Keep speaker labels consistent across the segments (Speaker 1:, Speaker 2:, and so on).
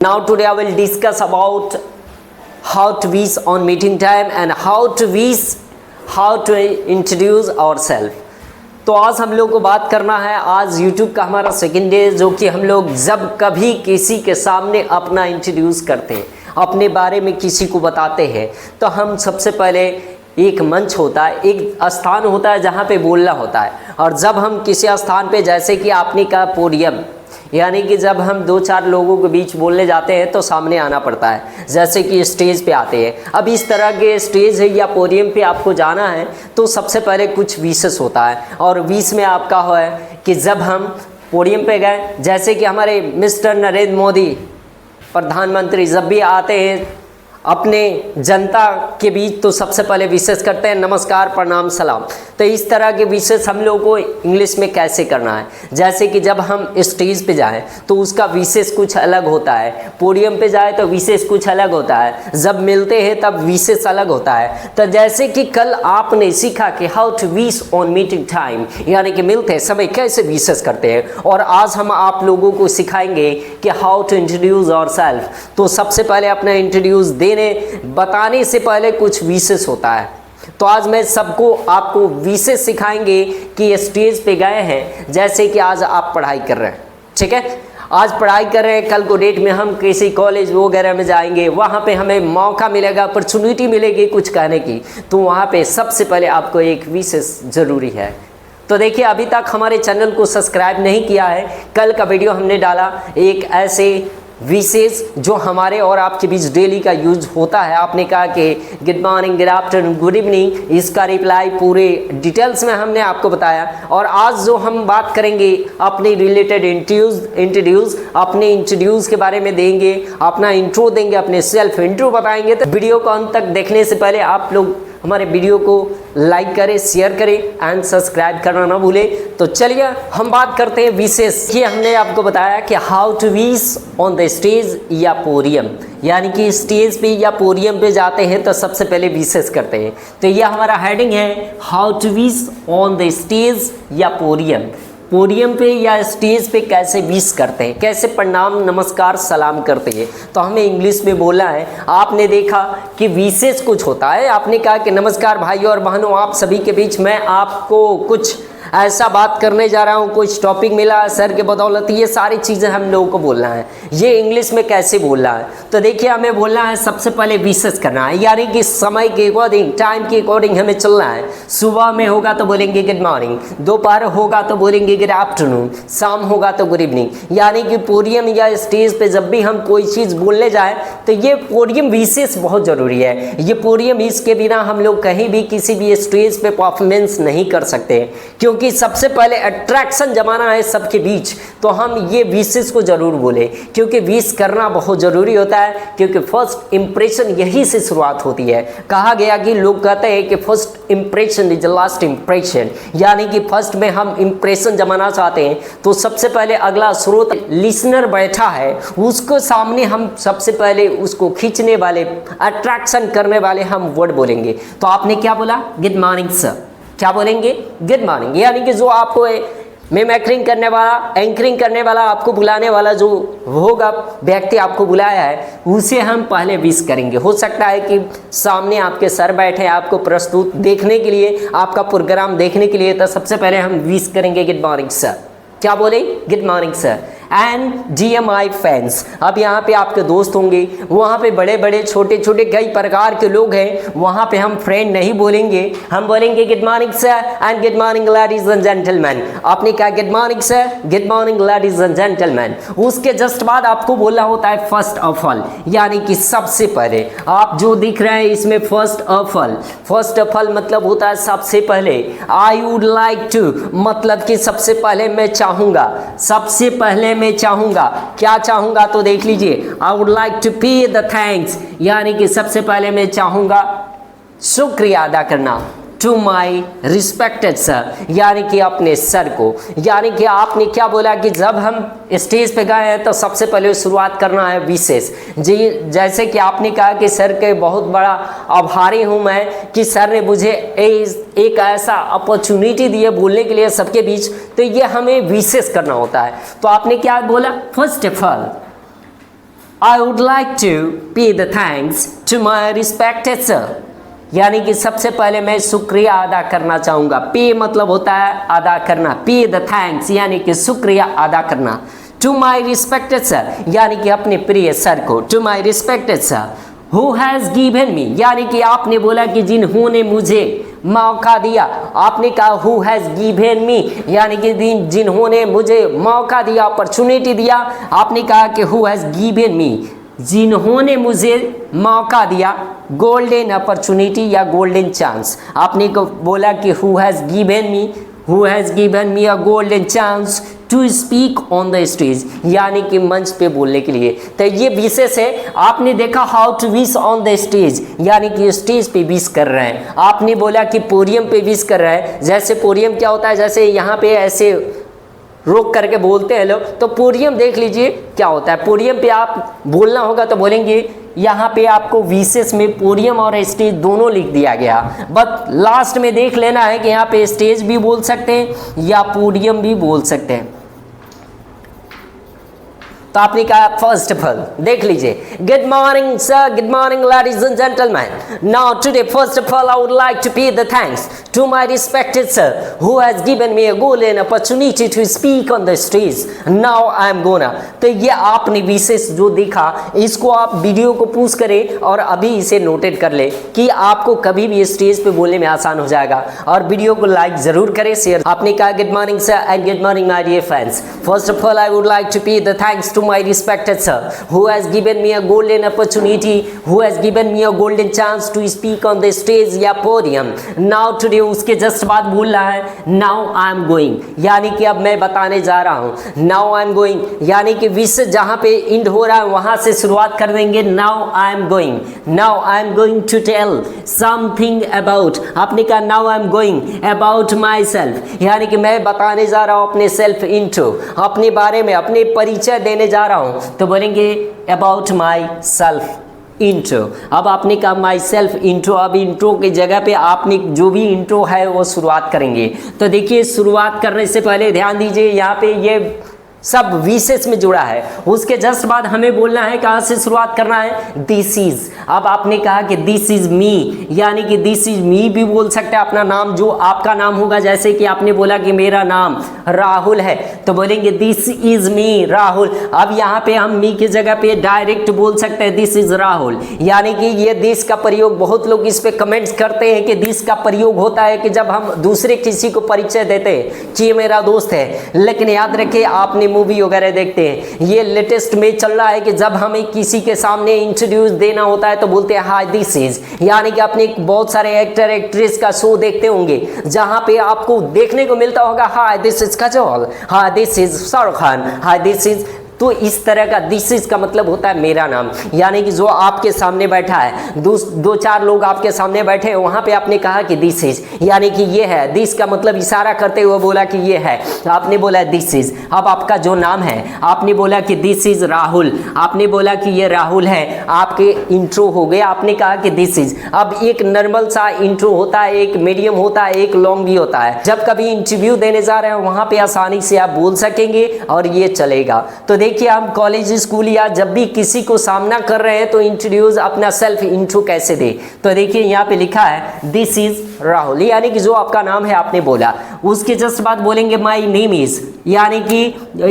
Speaker 1: Now today I will discuss about how to wish on meeting time and how to introduce ourselves। तो आज हम लोग को बात करना है, आज YouTube का हमारा सेकंड डे, जो कि हम लोग जब कभी किसी के सामने अपना इंट्रोड्यूस करते हैं, अपने बारे में किसी को बताते हैं, तो हम सबसे पहले एक मंच होता है, एक स्थान होता है जहाँ पे बोलना होता है। और जब हम किसी स्थान पे, जैसे कि आपने कहा पोडियम, यानी कि जब हम दो चार लोगों के बीच बोलने जाते हैं तो सामने आना पड़ता है, जैसे कि स्टेज पे आते हैं। अब इस तरह के स्टेज है या पोडियम पे आपको जाना है तो सबसे पहले कुछ विशेष होता है। और विश में आपका है कि जब हम पोडियम पे गए, जैसे कि हमारे मिस्टर नरेंद्र मोदी प्रधानमंत्री जब भी आते हैं अपने जनता के बीच, तो सबसे पहले विशेष करते हैं नमस्कार, प्रणाम, सलाम। तो इस तरह के विशेष हम लोगों को इंग्लिश में कैसे करना है, जैसे कि जब हम स्टेज पे जाएं तो उसका विशेष कुछ अलग होता है, पोडियम पे जाए तो विशेष कुछ अलग होता है, जब मिलते हैं तब विशेष अलग होता है। तो जैसे कि कल आपने सीखा कि how to wish on meeting time, यानी कि मिलते समय कैसे विशेष करते हैं, और आज हम आप लोगों को सिखाएंगे कि हाउ टू इंट्रोड्यूस आवरसेल्फ। तो सबसे पहले अपना इंट्रोड्यूस बताने से पहले कुछ विशेष होता है। तो आज मैं सबको आपको विशेष सिखाएंगे कि स्टेज पे गए हैं, जैसे कि आज आप पढ़ाई कर रहे हैं, ठीक है, आज पढ़ाई कर रहे हैं, कल को डेट में हम किसी कॉलेज वगैरह में जाएंगे, वहाँ पे हमें मौका मिलेगा, अपॉर्चुनिटी मिलेगी कुछ कहने की, तो वहाँ पे सबसे पहले आपको एक विशेष ज़रूरी है। तो देखिए, अभी तक हमारे चैनल को सब्सक्राइब नहीं किया है, कल का वीडियो हमने डाला एक ऐसे विशेष जो हमारे और आपके बीच डेली का यूज होता है। आपने कहा कि good morning, good afternoon, good evening, इसका रिप्लाई पूरे डिटेल्स में हमने आपको बताया। और आज जो हम बात करेंगे अपने रिलेटेड अपने इंट्रोड्यूस के बारे में देंगे, अपना इंट्रो देंगे, अपने सेल्फ इंट्रो बताएंगे। तो वीडियो को अंत तक देखने से पहले आप लोग हमारे वीडियो को लाइक करें, शेयर करें एंड सब्सक्राइब करना ना भूलें। तो चलिए हम बात करते हैं विशेष। ये हमने आपको बताया कि how to wish on the stage या पोडियम, यानी कि स्टेज पे या पोडियम पे जाते हैं तो सबसे पहले विशेष करते हैं। तो यह हमारा हेडिंग है, how to wish on the stage या पोडियम। पोडियम पे या स्टेज पे कैसे विश करते हैं, कैसे प्रणाम, नमस्कार, सलाम करते हैं। तो हमें इंग्लिश में बोलना है। आपने देखा कि विशेष कुछ होता है, आपने कहा कि नमस्कार भाइयों और बहनों, आप सभी के बीच मैं आपको कुछ ऐसा बात करने जा रहा हूँ, कुछ टॉपिक मिला सर के बदौलत, ये सारी चीज़ें हम लोगों को बोलना है। ये इंग्लिश में कैसे बोलना है, तो देखिए हमें बोलना है सबसे पहले विशेष करना है, यानी कि समय के अकॉर्डिंग, टाइम के अकॉर्डिंग हमें चलना है। सुबह में होगा तो बोलेंगे गुड मॉर्निंग, दोपहर होगा तो बोलेंगे गुड आफ्टरनून, शाम होगा तो गुड इवनिंग। यानी कि पोडियम या स्टेज पे जब भी हम कोई चीज़ बोलने जाए तो ये पोडियम विशेष बहुत ज़रूरी है। ये पोडियम, इसके बिना हम लोग कहीं भी किसी भी स्टेज पे परफॉर्मेंस नहीं कर सकते, क्योंकि सबसे पहले अट्रैक्शन जमाना है सबके बीच। तो हम ये विशेष को जरूर बोले, क्योंकि विश करना बहुत जरूरी होता है, क्योंकि फर्स्ट इंप्रेशन यही से शुरुआत होती है। कहा गया कि लोग कहते हैं कि first impression is the last impression, यानी कि फर्स्ट में हम इंप्रेशन जमाना चाहते हैं तो सबसे पहले अगला स्रोत लिसनर बैठा है, उसको सामने हम सबसे पहले उसको खींचने वाले, अट्रैक्शन करने वाले हम वर्ड बोलेंगे। तो आपने क्या बोला, गुड मॉर्निंग सर, क्या बोलेंगे, गुड मॉर्निंग। यानी कि जो आपको मिमिक्रिंग करने वाला, एंकरिंग करने वाला, आपको बुलाने वाला जो होगा व्यक्ति आपको बुलाया है, उसे हम पहले विश करेंगे। हो सकता है कि सामने आपके सर बैठे आपको प्रस्तुत देखने के लिए, आपका प्रोग्राम देखने के लिए, तो सबसे पहले हम विश करेंगे गुड मॉर्निंग सर। क्या बोले, good morning sir. And GMI fans, अब यहाँ पे आपके दोस्त होंगे, वहाँ पे बड़े बड़े छोटे छोटे कई प्रकार के लोग हैं, वहाँ पे हम फ्रेंड नहीं बोलेंगे, हम बोलेंगे good morning sir and good morning ladies and gentleman. आपने कहा good morning sir, good morning ladies and gentleman, उसके जस्ट बाद आपको बोलना होता है फर्स्ट ऑफ ऑल, यानी कि सबसे पहले। आप जो दिख रहे हैं इसमें फर्स्ट ऑफ ऑल मतलब होता है सबसे पहले। आई वुड लाइक टू मतलब कि सबसे पहले मैं चाहूँगा, सबसे पहले मैं चाहूंगा, क्या चाहूंगा तो देख लीजिए, आई would like to pay the thanks, यानी कि सबसे पहले मैं चाहूंगा शुक्रिया अदा करना, टू माई रिस्पेक्टेड सर, यानी कि अपने सर को। यानी कि आपने क्या बोला कि जब हम स्टेज पे गए हैं तो सबसे पहले शुरुआत करना है विशेष जी। जैसे कि आपने कहा कि सर के बहुत बड़ा आभारी हूँ मैं कि सर ने मुझे एक ऐसा अपॉर्चुनिटी दी है बोलने के लिए सबके बीच, तो ये हमें विशेष करना होता है। तो आपने क्या बोला, first of all I would like to pay the thanks to my respected sir. यानी कि सबसे पहले मैं शुक्रिया अदा करना चाहूँगा। पे मतलब होता है अदा करना, पे द थैंक्स यानी कि शुक्रिया अदा करना। टू माई रिस्पेक्टेड सर यानी कि अपने प्रिय सर को, to my respected sir who has given me यानी कि आपने बोला कि जिन्होंने मुझे मौका दिया, आपने कहा हु हैज़ गिवन मी यानी कि जिन्होंने मुझे मौका दिया, अपॉर्चुनिटी दिया, आपने कहा कि हु हैज़ गिवन मी जिन्होंने मुझे मौका दिया, गोल्डन अपॉर्चुनिटी या गोल्डन चांस, आपने को बोला कि who has given me a golden chance to speak on the stage यानी कि मंच पे बोलने के लिए। तो ये विशेष है। आपने देखा how to wish on the stage यानी कि स्टेज पे विश कर रहे हैं। आपने बोला कि पोडियम पे विश कर रहे हैं। जैसे पोडियम क्या होता है, जैसे यहाँ पे ऐसे रोक करके बोलते हैं लोग, तो पोडियम देख लीजिए क्या होता है। पोडियम पे आप बोलना होगा तो बोलेंगे, यहाँ पे आपको विशेष में पोडियम और स्टेज दोनों लिख दिया गया, बट लास्ट में देख लेना है कि यहाँ पे स्टेज भी बोल सकते हैं या पोडियम भी बोल सकते हैं। तो आपने कहा फर्स्ट ऑफ ऑल देख लीजिए, good morning sir, good morning ladies and gentleman. Now today first of all I would like to pay the thanks to my respected sir who has given me a golden opportunity to speak on the stage. Now I am gonna. तो ये आपने विशेष जो देखा, इसको आप video को पूछ करें और अभी इसे नोटेड कर ले कि आपको कभी भी स्टेज पे बोलने में आसान हो जाएगा। और वीडियो को लाइक जरूर करें, शेयर। आपने कहा good morning sir and good morning my dear friends. First of all I would like to pay the thanks to my respected sir who has given me a golden opportunity, who has given me a golden chance to speak on the stage या podium. Now today उसके just बाद बोल रहा है now I am going यानी कि अब मैं बताने जा रहा हूँ। now I am going यानी कि विषय जहाँ पे इंड हो रहा है वहाँ से शुरुआत कर देंगे। now I am going to tell something about, आपने कहा now I am going about myself यानी कि मैं बताने जा रहा हूँ अपने सेल्फ इंट्रो, अपने बारे में अपने परिचय देने जा रहा हूं। तो बोलेंगे अबाउट माई सेल्फ इंट्रो। अब आपने कहा माई सेल्फ इंट्रो, अब इंट्रो की जगह पे आपने जो भी इंट्रो है वो शुरुआत करेंगे। तो देखिए शुरुआत करने से पहले ध्यान दीजिए, यहाँ पे ये सब विशेष में जुड़ा है। उसके जस्ट बाद हमें बोलना है कहाँ से शुरुआत करना है, दिस इज। अब आपने कहा कि दिस इज मी यानी कि दिस इज मी भी बोल सकते हैं, अपना नाम जो आपका नाम होगा। जैसे कि आपने बोला कि मेरा नाम राहुल है तो बोलेंगे दिस इज मी राहुल। अब यहाँ पे हम मी की जगह पे डायरेक्ट बोल सकते हैं दिस इज राहुल यानी कि ये दिस का प्रयोग, बहुत लोग इस पे कमेंट्स करते हैं कि दिस का प्रयोग होता है कि जब हम दूसरे किसी को परिचय देते हैं कि ये मेरा दोस्त है। लेकिन याद रखिए, आपने मूवी वगैरह देखते हैं, ये लेटेस्ट में चल रहा है कि जब हमें किसी के सामने इंट्रोड्यूस देना होता है तो बोलते हैं हाय दिस इज। यानी कि अपने बहुत सारे एक्टर एक्ट्रेस का शो देखते होंगे जहां पे आपको देखने को मिलता होगा hi this is Kajol, hi this is Shahrukh Khan, hi this is. तो इस तरह का दिस इज का मतलब होता है मेरा नाम, यानी कि जो आपके सामने बैठा है, दो चार लोग आपके सामने बैठे हैं, वहां पे आपने कहा कि दिस इज यानी कि ये है। दिस का मतलब इशारा करते हुए बोला कि ये है, आपने बोला दिस इज। अब आपका जो नाम है, आपने बोला कि दिस इज राहुल, आपने बोला कि ये राहुल है, आपके इंट्रो हो गया। आपने कहा कि दिस इज। अब एक नॉर्मल सा इंट्रो होता है, एक मीडियम होता है, एक लॉन्ग भी होता है। जब कभी इंटरव्यू देने जा रहे हैं वहां पे आसानी से आप बोल सकेंगे और ये चलेगा। तो देखिए हम कॉलेज स्कूल या जब भी किसी को सामना कर रहे हैं तो इंट्रोड्यूस अपना सेल्फ इंट्रो कैसे दे। तो देखिए यहाँ पे लिखा है दिस इज राहुल यानी कि जो आपका नाम है आपने बोला। उसके जस्ट बाद बोलेंगे माई नेम इज यानी कि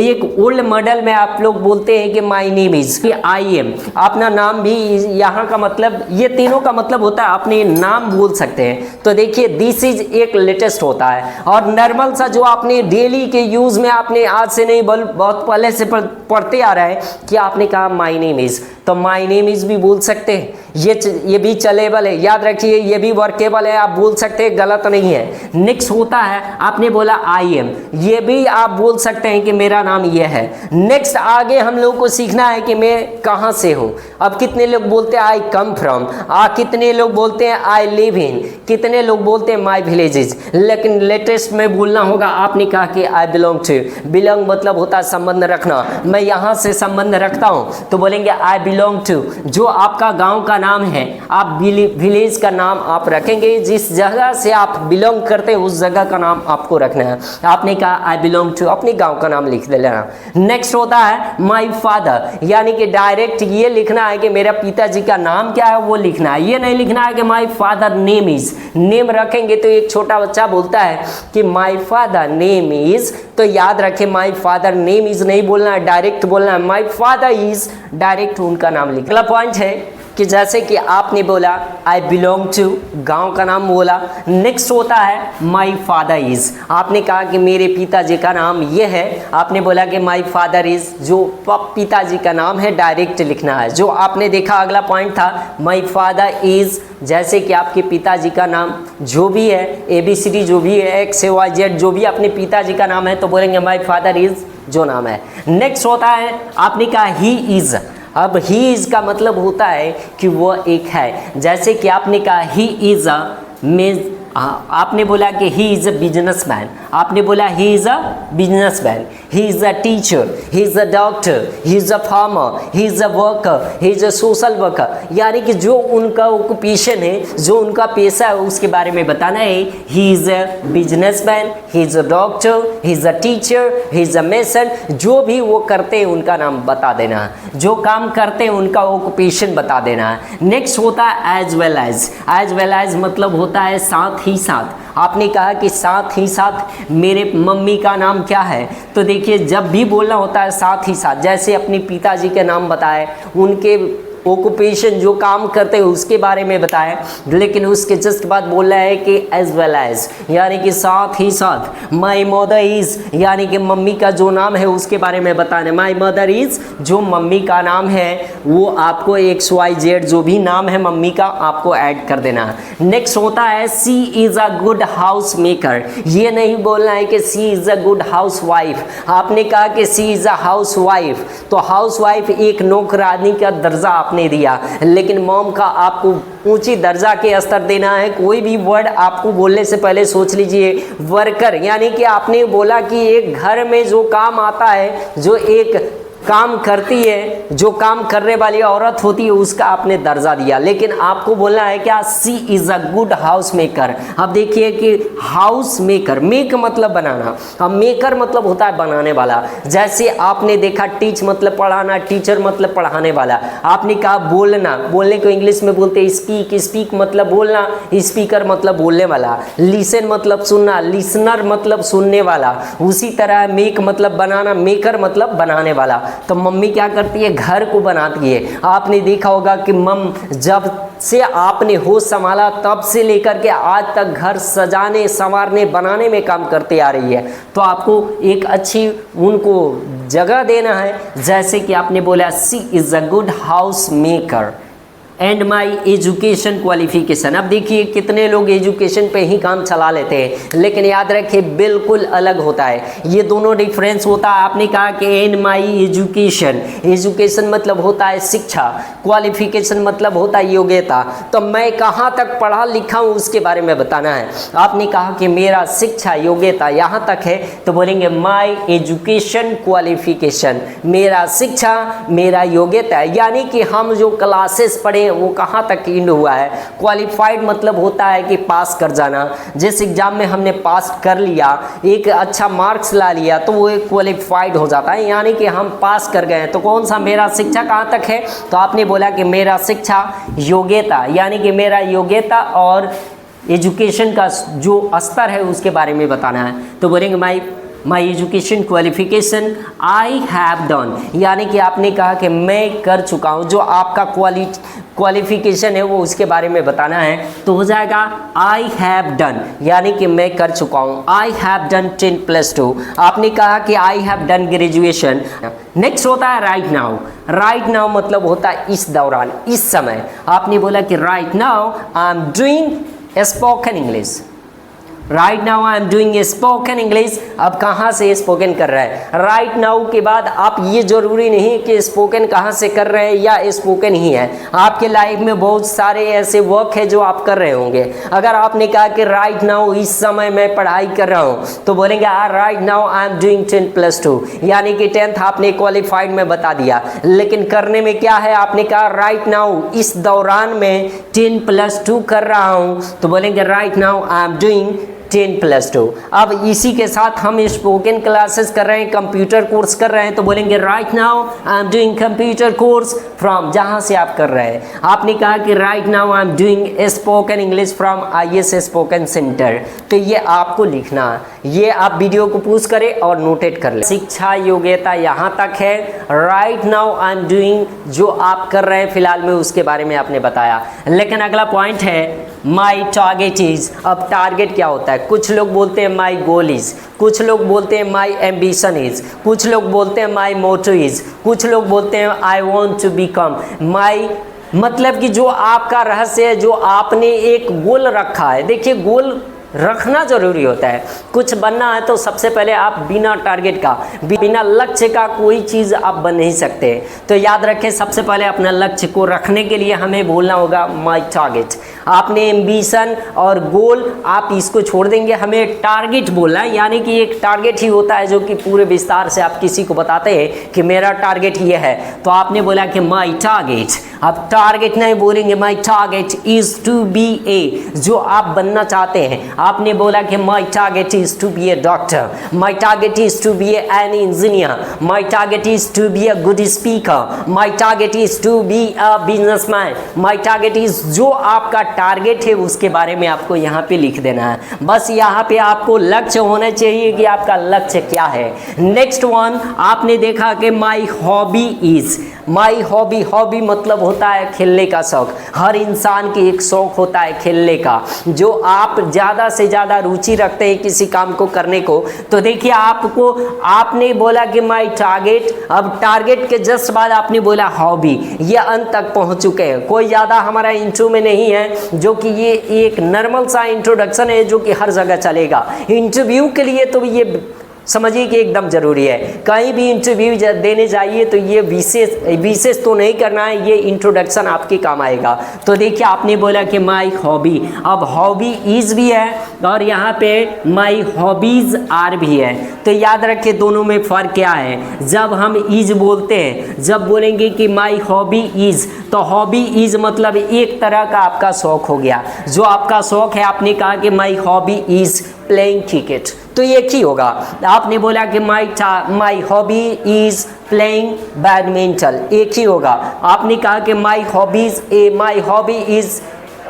Speaker 1: एक ओल्ड मॉडल में आप लोग बोलते हैं कि my name is, I am. अपना नाम भी यहाँ का मतलब, ये तीनों का मतलब होता है अपने नाम बोल सकते हैं। तो देखिए दिस इज एक लेटेस्ट होता है और नॉर्मल सा जो आपने डेली के यूज में आपने आज से नहीं बहुत पहले से पढ़ते आ रहा है कि आपने कहा माई नेम इज, तो माई नेम इज भी बोल सकते हैं। ये भी चलेबल है, याद रखिए ये भी वर्केबल है, आप बोल सकते हैं, गलत नहीं है। नेक्स्ट होता है आपने बोला आई एम, ये भी आप बोल सकते हैं कि मेरा नाम ये है। नेक्स्ट आगे हम लोग को सीखना है कि मैं कहाँ से हूँ। अब कितने लोग बोलते हैं आई कम फ्रॉम, कितने लोग बोलते हैं आई लिव इन, कितने लोग बोलते हैं माई विलेजेस। लेकिन लेटेस्ट में बोलना होगा, आपने कहा कि आई बिलोंग टू। बिलोंग मतलब होता है संबंध रखना, मैं यहाँ से संबंध रखता हूँ, तो बोलेंगे आई बिलोंग टू। जो आपका गाँव का नाम है, आप विलेज का नाम आप रखेंगे, जिस जगह से आप बिलोंग करते हैं उस जगह का नाम आपको रखना है। आपने कहा आई बिलोंग टू, अपने गांव का नाम लिख देना। नेक्स्ट होता है माय फादर, यानी कि डायरेक्ट ये लिखना है कि मेरा पिताजी का नाम क्या है वो लिखना है, ये नहीं लिखना है कि my father name is. Name रखेंगे तो एक छोटा बच्चा बोलता है कि माय फादर नेम इज, तो याद रखें माय फादर नेम इज नहीं बोलना है, डायरेक्ट बोलना है माय फादर इज, डायरेक्ट उनका नाम लिखना। अगला पॉइंट है कि जैसे कि आपने बोला आई बिलोंग टू, गांव का नाम बोला। नेक्स्ट होता है माय फादर इज, आपने कहा कि मेरे पिताजी का नाम ये है, आपने बोला कि माय फादर इज, जो पिताजी का नाम है डायरेक्ट लिखना है। जो आपने देखा अगला पॉइंट था माय फादर इज, जैसे कि आपके पिताजी का नाम जो भी है, ABCD जो भी है, XYZ जो भी अपने पिताजी का नाम है तो बोलेंगे माय फादर इज जो नाम है। नेक्स्ट होता है आपने कहा ही इज, अब ही इज का मतलब होता है कि वो एक है, जैसे कि आपने कहा ही इज अ आपने बोला कि ही इज़ अ बिजनेसमैन, आपने बोला he is a businessman, he is a teacher, he is a doctor, he is a farmer, he is a worker, he is a social worker, यानी कि जो उनका occupation है, जो उनका पेशा है उसके बारे में बताना है। He is a businessman, he is a doctor, he is a teacher, he is a mason, जो भी वो करते हैं उनका नाम बता देना है, जो काम करते हैं उनका ऑक्यूपेशन बता देना है। नेक्स्ट होता है एज वेल एज मतलब होता है साथ ही साथ। आपने कहा कि साथ ही साथ मेरे मम्मी का नाम क्या है, तो देखिए जब भी बोलना होता है साथ ही साथ, जैसे अपने पिताजी के नाम बताए, उनके ऑक्यूपेशन जो काम करते हैं उसके बारे में बताएं, लेकिन उसके जस्ट बाद बोल रहा है कि एज वेल एज, यानी कि साथ ही साथ। माई मदर इज़, यानी कि मम्मी का जो नाम है उसके बारे में बताना। माई मदर इज़, जो मम्मी का नाम है वो आपको XYZ जो भी नाम है मम्मी का आपको ऐड कर देना। नेक्स्ट होता है she is a good house maker, ये नहीं बोलना है कि she is a good housewife. आपने कहा कि she is a housewife, तो हाउस वाइफ एक नौकरानी का दर्जा आपने दिया, लेकिन मॉम का आपको ऊंची दर्जा के स्तर देना है। कोई भी वर्ड आपको बोलने से पहले सोच लीजिए। वर्कर, यानी कि आपने बोला कि एक घर में जो काम आता है, जो एक काम करती है, जो काम करने वाली औरत होती है, उसका आपने दर्जा दिया, लेकिन आपको बोलना है क्या, she is a good house maker. अब देखिए कि हाउस मेकर, मेक मतलब बनाना, अब मेकर मतलब होता है बनाने वाला। जैसे आपने देखा टीच मतलब पढ़ाना, टीचर मतलब पढ़ाने वाला। आपने कहा बोलना, बोलने को इंग्लिश में बोलते हैं स्पीक, स्पीक मतलब बोलना, स्पीकर मतलब बोलने वाला। लिसन मतलब सुनना, लिसनर मतलब सुनने वाला। उसी तरह मेक मतलब बनाना, मेकर मतलब बनाने वाला। तो मम्मी क्या करती है, घर को बनाती है। आपने देखा होगा कि मम जब से आपने होश संभाला तब से लेकर के आज तक घर सजाने, संवारने, बनाने में काम करते आ रही है। तो आपको एक अच्छी उनको जगह देना है, जैसे कि आपने बोला she is a good house maker and my education qualification. अब देखिए कितने लोग एजुकेशन पे ही काम चला लेते हैं, लेकिन याद रखिए बिल्कुल अलग होता है, ये दोनों डिफरेंस होता है। आपने कहा कि एंड माई एजुकेशन, एजुकेशन मतलब होता है शिक्षा, क्वालिफिकेशन मतलब होता है योग्यता। तो मैं कहाँ तक पढ़ा लिखा हूँ उसके बारे में बताना है। आपने कहा कि मेरा शिक्षा योग्यता यहाँ तक है, तो बोलेंगे माई एजुकेशन क्वालिफिकेशन, मेरा शिक्षा मेरा योग्यता, यानी कि हम जो क्लासेस पढ़े वो कहाँ तक इंड हुआ है। क्वालिफाइड मतलब होता है कि पास कर जाना, जिस एग्जाम में हमने पास कर लिया, एक अच्छा मार्क्स ला लिया, तो वो एक क्वालिफाइड हो जाता है, यानी कि हम पास कर गए। तो कौन सा मेरा शिक्षा कहाँ तक है, तो आपने बोला कि मेरा शिक्षा योग्यता, यानी कि मेरा योग्यता और एजुकेशन का जो स्तर है उसके बारे में बताना है। तो बोलेंगे माई education qualification I have done, यानी कि आपने कहा कि मैं कर चुका हूँ, जो आपका क्वालिफिकेशन है वो उसके बारे में बताना है। तो हो जाएगा आई हैव डन, यानी कि मैं कर चुका हूँ। आई हैव डन 10+2, आपने कहा कि I have done graduation. Next होता है राइट नाउ। राइट नाउ मतलब होता है इस दौरान, इस समय। आपने बोला कि right now I am doing spoken English, right now I am doing spoken English. अब कहाँ से स्पोकन कर रहा है? राइट नाउ के बाद आप ये जरूरी नहीं कि स्पोकन कहाँ से कर रहे हैं या स्पोकन ही है, आपके लाइफ में बहुत सारे ऐसे वर्क है जो आप कर रहे होंगे। अगर आपने कहा कि राइट नाउ इस समय मैं पढ़ाई कर रहा हूँ, तो बोलेंगे right now I am doing 10+2, यानी कि 10th आपने क्वालिफाइड में बता दिया। लेकिन करने में क्या है? आपने कहा राइट नाउ इस दौरान मैं 10+2 कर रहा हूँ, तो बोलेंगे right now I am doing 10+2। अब इसी के साथ हम स्पोकन क्लासेस कर रहे हैं, कंप्यूटर कोर्स कर रहे हैं, तो बोलेंगे right now I am doing computer course from, जहां से आप कर रहे हैं। आपने कहा कि right now I am doing spoken English from IS spoken centre, तो ये आपको लिखना, ये आप वीडियो को पूछ करें और नोटेट कर लें। शिक्षा योग्यता यहाँ तक है। Right now I am doing जो आप कर रहे हैं फिलहाल में, उसके बारे में आपने बताया। लेकिन अगला पॉइंट है माई टारगेट इज। अब टारगेट क्या होता है? कुछ लोग बोलते हैं माई गोल इज, कुछ लोग बोलते हैं माई एम्बिशन इज, कुछ लोग बोलते हैं माई मोटो इज, कुछ लोग बोलते हैं आई वॉन्ट टू बिकम। माई मतलब कि जो आपका रहस्य है, जो आपने एक गोल रखा है। देखिए, गोल रखना जरूरी होता है। कुछ बनना है तो सबसे पहले आप बिना टारगेट का, बिना लक्ष्य का कोई चीज़ आप बन नहीं सकते। तो याद रखें, सबसे पहले अपना लक्ष्य को रखने के लिए हमें बोलना होगा माई टारगेट। आपने एम्बिशन और गोल आप इसको छोड़ देंगे, हमें टारगेट बोलना है, यानी कि एक टारगेट ही होता है जो कि पूरे विस्तार से आप किसी को बताते हैं कि मेरा टारगेट ये है, तो आपने बोला कि माई टारगेट। अब टारगेट नहीं बोलेंगे, my target is to be a, जो आप बनना चाहते हैं। आपने बोला कि my target is to be a doctor, my target is to be an engineer, my target is to be a good speaker, my target is to be a businessman. My target is, जो आपका target है उसके बारे में आपको यहाँ पे लिख देना है। बस यहाँ पे आपको लक्ष्य होना चाहिए कि आपका लक्ष्य क्या है। नेक्स्ट वन, आपने देखा कि माई hobby is. My hobby, hobby मतलब होता है खेलने का शौक। हर इंसान की एक शौक होता है खेलने का, जो आप ज़्यादा से ज़्यादा रुचि रखते हैं किसी काम को करने को। तो देखिए, आपको, आपने बोला कि माई टारगेट, अब टारगेट के जस्ट बाद आपने बोला हॉबी, ये अंत तक पहुंच चुके हैं। कोई ज़्यादा हमारा इंट्रो में नहीं है, जो कि ये एक नॉर्मल सा इंट्रोडक्शन है जो कि हर जगह चलेगा। इंटरव्यू के लिए तो ये समझिए कि एकदम ज़रूरी है। कहीं भी इंटरव्यू देने जाइए तो ये विशेष तो नहीं करना है, ये इंट्रोडक्शन आपके काम आएगा। तो देखिए, आपने बोला कि माई हॉबी, अब हॉबी इज भी है और यहाँ पे माई हॉबीज़ आर भी है। तो याद रखें दोनों में फ़र्क क्या है। जब हम इज बोलते हैं, जब बोलेंगे कि माई हॉबी इज़, तो हॉबी इज़ मतलब एक तरह का आपका शौक हो गया। जो आपका शौक है, आपने कहा कि my hobby is playing cricket, तो एक ही होगा। आपने बोला कि माई हॉबी इज प्लेइंग बैडमिंटन, एक ही होगा। आपने कहा कि माई हॉबी इज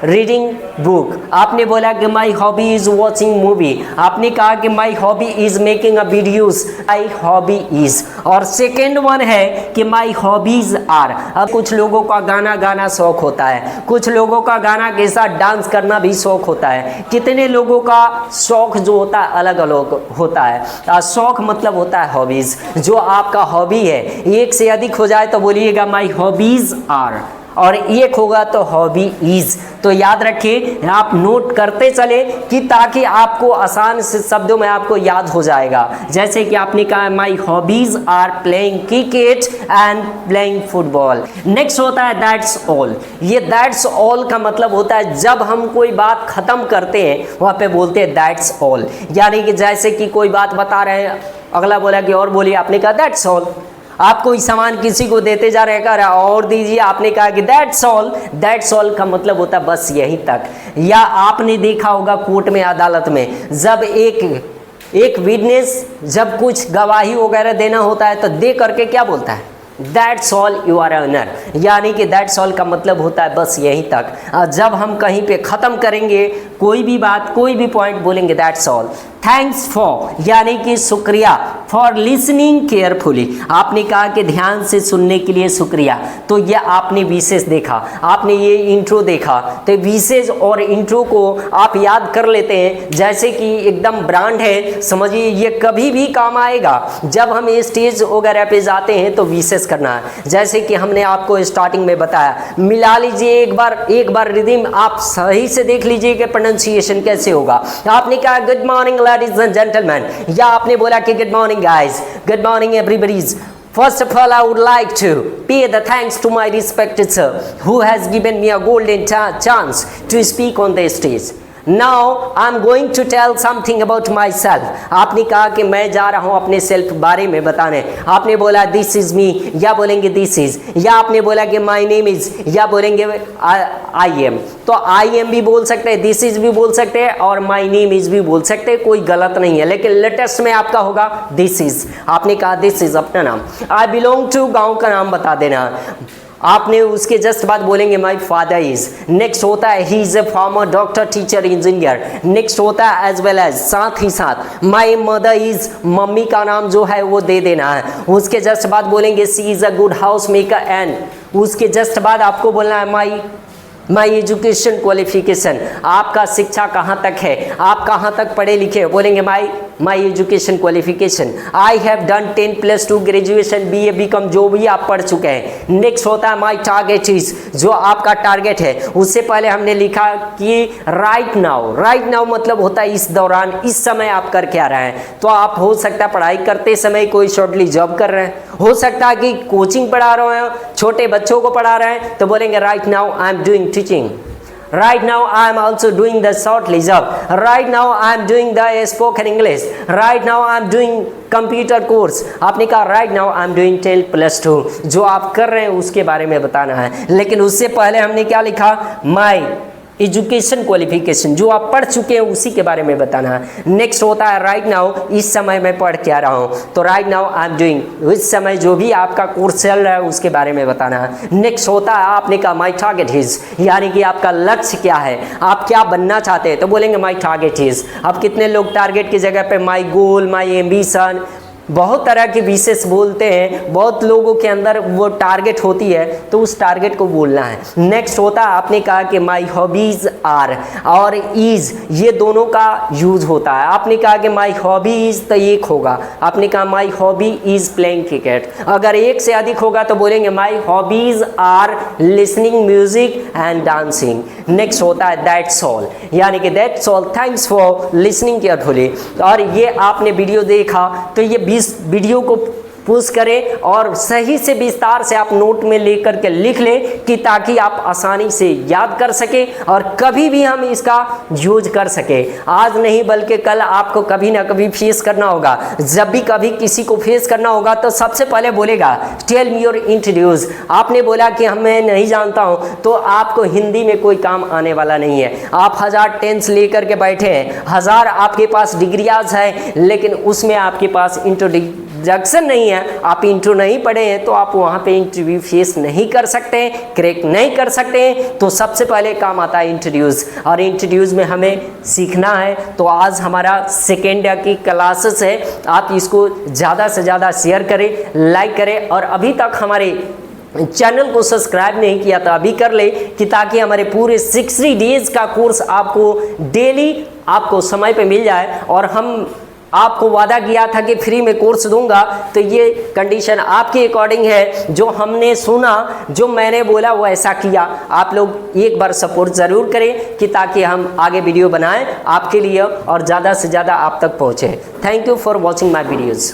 Speaker 1: रीडिंग बुक, आपने बोला कि माई हॉबी इज वॉचिंग मूवी, आपने कहा कि माई hobby is making a videos, my hobby is. और सेकेंड वन है कि माई हॉबीज आर। अब कुछ लोगों का गाना गाना शौक होता है, कुछ लोगों का गाना के साथ डांस करना भी शौक होता है। कितने लोगों का शौक जो होता है अलग अलग होता है। शौक मतलब होता है हॉबीज। जो आपका हॉबी है, एक से अधिक हो जाए तो बोलिएगा माई हॉबीज आर, और एक होगा तो हॉबी इज। तो याद रखिए, आप नोट करते चले कि ताकि आपको आसान से शब्दों में आपको याद हो जाएगा। जैसे कि आपने कहा my hobbies are playing cricket and playing football. Next होता है दैट्स ऑल। ये दैट्स ऑल का मतलब होता है जब हम कोई बात खत्म करते हैं वहाँ पे बोलते हैं दैट्स ऑल। यानी कि जैसे कि कोई बात बता रहे हैं, अगला बोला कि और बोलिए, आपने कहा दैट्स ऑल। आप कोई सामान किसी को देते जा रहे हैं, और दीजिए, आपने कहा कि दैट्स ऑल। दैट्स ऑल का मतलब होता है बस यहीं तक। या आपने देखा होगा कोर्ट में, अदालत में, जब एक विटनेस जब कुछ गवाही वगैरह देना होता है तो दे करके क्या बोलता है, that's all you are honour. यानी कि दैट्स ऑल का मतलब होता है बस यहीं तक। जब हम कहीं पे ख़त्म करेंगे कोई भी बात, कोई भी पॉइंट बोलेंगे दैट्स ऑल, थैंक्स फॉर यानी कि शुक्रिया, फॉर लिसनिंग केयरफुली आपने कहा कि ध्यान से सुनने के लिए शुक्रिया। तो ये आपने विशेष देखा, आपने ये इंट्रो देखा, तो विशेष और इंट्रो को आप याद कर लेते हैं जैसे कि एकदम ब्रांड है, समझिए ये कभी भी काम आएगा जब हम स्टेज वगैरह पे जाते हैं तो विशेष करना है। जैसे कि हमने आपको स्टार्टिंग में बताया, मिला लीजिए एक बार रिदम आप सही से देख लीजिए कि प्रोनाउंसिएशन कैसे होगा। आपने कहा good morning ladies and gentleman, या आपने बोला कि good morning guys, good morning everybody. First of all, I would like to pay the thanks to my respected sir who has given me a golden chance to speak on the stage. Now I'm going to tell something about myself. आपने कहा कि मैं जा रहा हूँ अपने self बारे में बताने। आपने बोला दिस इज मी, या बोलेंगे दिस इज, या आपने बोला कि माई नेम इज, या बोलेंगे आई एम। तो आई एम भी बोल सकते हैं, दिस इज भी बोल सकते हैं और माई नेम इज भी बोल सकते हैं, कोई गलत नहीं है। लेकिन लेटेस्ट में आपका होगा दिस इज। आपने कहा दिस इज अपना नाम, आई बिलोंग टू, गाँव का नाम बता देना। आपने उसके जस्ट बाद बोलेंगे माई फादर इज। नेक्स्ट होता है he is a farmer, doctor, teacher, engineer. Next होता है एज वेल एज, साथ ही साथ माई मदर इज, मम्मी का नाम जो है वो दे देना है। उसके जस्ट बाद बोलेंगे she is a good house maker and उसके जस्ट बाद आपको बोलना है माई एजुकेशन क्वालिफिकेशन, आपका शिक्षा कहाँ तक है, आप कहाँ तक पढ़े लिखे, बोलेंगे माई education qualification. I have done 10+2 graduation, BA BCom जो भी आप पढ़ चुके हैं। नेक्स्ट होता है माई टारगेट इज, जो आपका टारगेट है। उससे पहले हमने लिखा कि राइट नाउ, राइट नाउ मतलब होता है इस दौरान, इस समय आप कर क्या रहे हैं। तो आप हो सकता है पढ़ाई करते समय कोई शॉर्टली जॉब कर रहे हैं, हो सकता है कि कोचिंग पढ़ा रहे हैं, छोटे बच्चों को पढ़ा रहे हैं, तो बोलेंगे right now I am doing teaching. Right now I am also doing the shortly job. Right now I am doing the spoken English. Right now I am doing computer course. आपने कहा right now I am doing 10+2, जो आप कर रहे हैं उसके बारे में बताना है। लेकिन उससे पहले हमने क्या लिखा, my एजुकेशन क्वालिफिकेशन, जो आप पढ़ चुके हैं उसी के बारे में बताना है। नेक्स्ट होता है राइट नाउ, इस समय मैं पढ़ क्या रहा हूँ, तो right now I am doing, इस समय जो भी आपका कोर्स चल रहा है उसके बारे में बताना है। नेक्स्ट होता है आपने कहा माई टारगेट इज, यानी कि आपका लक्ष्य क्या है, आप क्या बनना चाहते हैं, तो बोलेंगे माई टारगेट इज। अब कितने लोग टारगेट की जगह पे माई गोल, माई एम्बिशन, बहुत तरह के विशेष बोलते हैं, बहुत लोगों के अंदर वो टारगेट होती है, तो उस टारगेट को बोलना है। नेक्स्ट होता है आपने कहा कि माई हॉबीज आर और इज, ये दोनों का यूज होता है। आपने कहा कि माई हॉबी इज, तो एक होगा, आपने कहा my hobby is playing cricket. अगर एक से अधिक होगा तो बोलेंगे my hobbies are listening music and dancing. Next होता है दैट्स ऑल, यानी कि that's all, thanks for listening carefully. और ये आपने वीडियो देखा तो ये इस वीडियो को पुश करें और सही से विस्तार से आप नोट में लेकर के लिख लें कि ताकि आप आसानी से याद कर सकें और कभी भी हम इसका यूज कर सकें। आज नहीं बल्कि कल आपको कभी ना कभी फेस करना होगा। जब भी कभी किसी को फेस करना होगा तो सबसे पहले बोलेगा टेल मी योर इंट्रोड्यूस। आपने बोला कि मैं नहीं जानता हूं, तो आपको हिंदी में कोई काम आने वाला नहीं है। आप 1000 टेंस लेकर के बैठे हैं, 1000 आपके पास डिग्रियाज है, लेकिन उसमें आपके पास इंट्रोडक्शन नहीं है, आप इंट्रो नहीं पढ़े हैं, तो आप वहाँ पे इंटरव्यू फेस नहीं कर सकते, क्रैक नहीं कर सकते। तो सबसे पहले काम आता है इंट्रोड्यूस, और इंट्रोड्यूस में हमें सीखना है। तो आज हमारा सेकेंड डे की क्लासेस है, आप इसको ज़्यादा से ज़्यादा शेयर करें, लाइक करें, और अभी तक हमारे चैनल को सब्सक्राइब नहीं किया तो अभी कर ले, कि ताकि हमारे पूरे 60 डेज का कोर्स आपको डेली आपको समय पे मिल जाए। और हम आपको वादा किया था कि फ्री में कोर्स दूंगा, तो ये कंडीशन आपके अकॉर्डिंग है। जो हमने सुना, जो मैंने बोला वो ऐसा किया। आप लोग एक बार सपोर्ट ज़रूर करें कि ताकि हम आगे वीडियो बनाएं आपके लिए और ज़्यादा से ज़्यादा आप तक पहुँचे। Thank you for watching my videos.